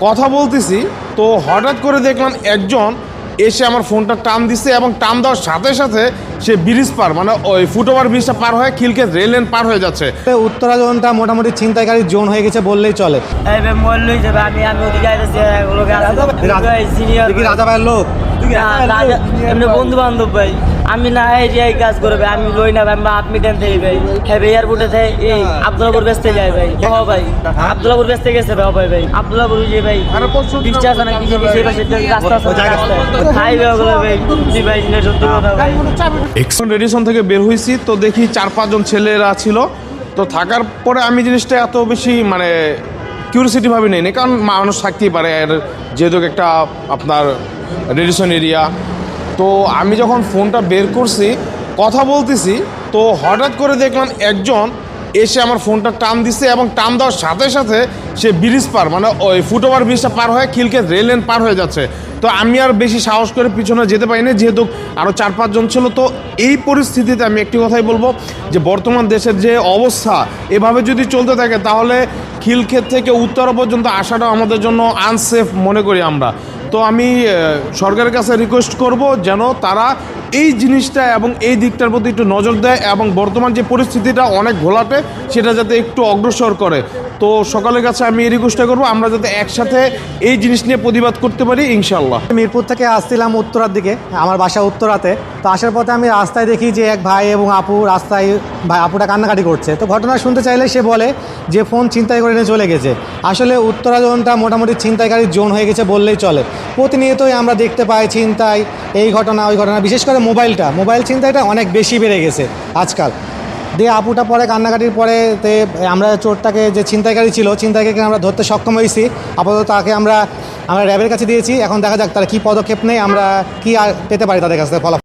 কথা বলতেছি, তো হঠাৎ করে দেখলাম একজন এসে আমার ফোনটা টান দিচ্ছে এবং টান দেওয়ার সাথে সাথে সে ব্রিজ পার মানে ওই ফুটওভার ব্রিজটা পার হয়ে খিলক্ষেত রেল লাইন পার হয়ে যাচ্ছে। উত্তরা জোনটা মোটামুটি ছিনতাইকারীর জোন হয়ে গেছে বললেই চলে। রাজা ভাইয়ের লোক বন্ধু বান্ধব ভাই, আমি না এই কাজ করবে, আমি লই না ভাই, আপনি দেন থেকে ভাই খেবে এয়ারপোর্টে থেকে এই আব্দুল্লাহপুর বেচতে যায় ভাই। হ ভাই আব্দুল্লাহপুর বেচতে গেছে ভাই ভাই আব্দুল্লাহপুর যে ভাই ডিসচার্জ আছে না কিছু কিছু রাস্তা খাই ভাই জি ভাই সত্যি কথা ভাই। এক্সন রেডিসন থেকে বের হয়েছি, তো দেখি 4-5 জন ছেলেরা ছিল। তো থাকার পরে আমি জিনিসটা এত বেশি মানে কিউরিয়াসিটি ভাবে নেই, কারণ মানুষ থাকতেই পারে, এর যেহেতু একটা আপনার রেডিসন এরিয়া। তো আমি যখন ফোনটা বের করছি কথা বলতেছি, তো হঠাৎ করে দেখলাম একজন এসে আমার ফোনটা টান দিচ্ছে এবং টান দেওয়ার সাথে সাথে সে ব্রিজ পার মানে ওই ফুটওভার ব্রিজটা পার হয়ে খিলক্ষেত রেল লাইন পার হয়ে যাচ্ছে। তো আমি আর বেশি সাহস করে পিছনে যেতে পারি না, যেহেতু আরও 4-5 জন ছিল। তো এই পরিস্থিতিতে আমি একটি কথাই বলবো যে বর্তমান দেশের যে অবস্থা এভাবে যদি চলতে থাকে তাহলে খিলক্ষেত থেকে উত্তরা পর্যন্ত আসাটাও আমাদের জন্য আনসেফ মনে করি আমরা। তো আমি সরকারের কাছে রিকোয়েস্ট করব যেন তারা এই জিনিসটা এবং এই দিকটার প্রতি একটু নজর দেয় এবং বর্তমান যে পরিস্থিতিটা অনেক ঘোলাটে সেটা যাতে একটু অগ্রসর করে। তো সকালের কাছে আমি এই রিকোয়েস্টটা করবো আমরা যাতে একসাথে এই জিনিস নিয়ে প্রতিবাদ করতে পারি ইনশাল্লাহ। মিরপুর থেকে আসছিলাম উত্তরার দিকে, আমার বাসা উত্তরাতে। তো আসার পথে আমি রাস্তায় দেখি যে এক ভাই এবং আপু রাস্তায়, ভাই আপুটা কান্নাকাটি করছে। তো ঘটনা শুনতে চাইলে সে বলে যে ফোন ছিনতাই করে নিয়ে চলে গেছে। আসলে উত্তরা জোনটা মোটামুটি ছিনতাইকারীর জোন হয়ে গেছে বললেই চলে। প্রতিনিয়তই আমরা দেখতে পাই ছিনতাই, এই ঘটনা ওই ঘটনা, বিশেষ করে মোবাইল ছিনতাইটা অনেক বেশি বেড়ে গেছে আজকাল। দিয়ে আপুটা পরে কান্নাকাটির পরে আমরা চোরটাকে যে ছিনতাইকারী ছিল ছিনতাইকারীকে আমরা ধরতে সক্ষম হয়েছি। আপাতত তাকে আমরা র্যাবের কাছে দিয়েছি। এখন দেখা যাক তারা কী পদক্ষেপ নেই, আমরা কী আর পেতে পারি তাদের কাছ থেকে ফলাফল।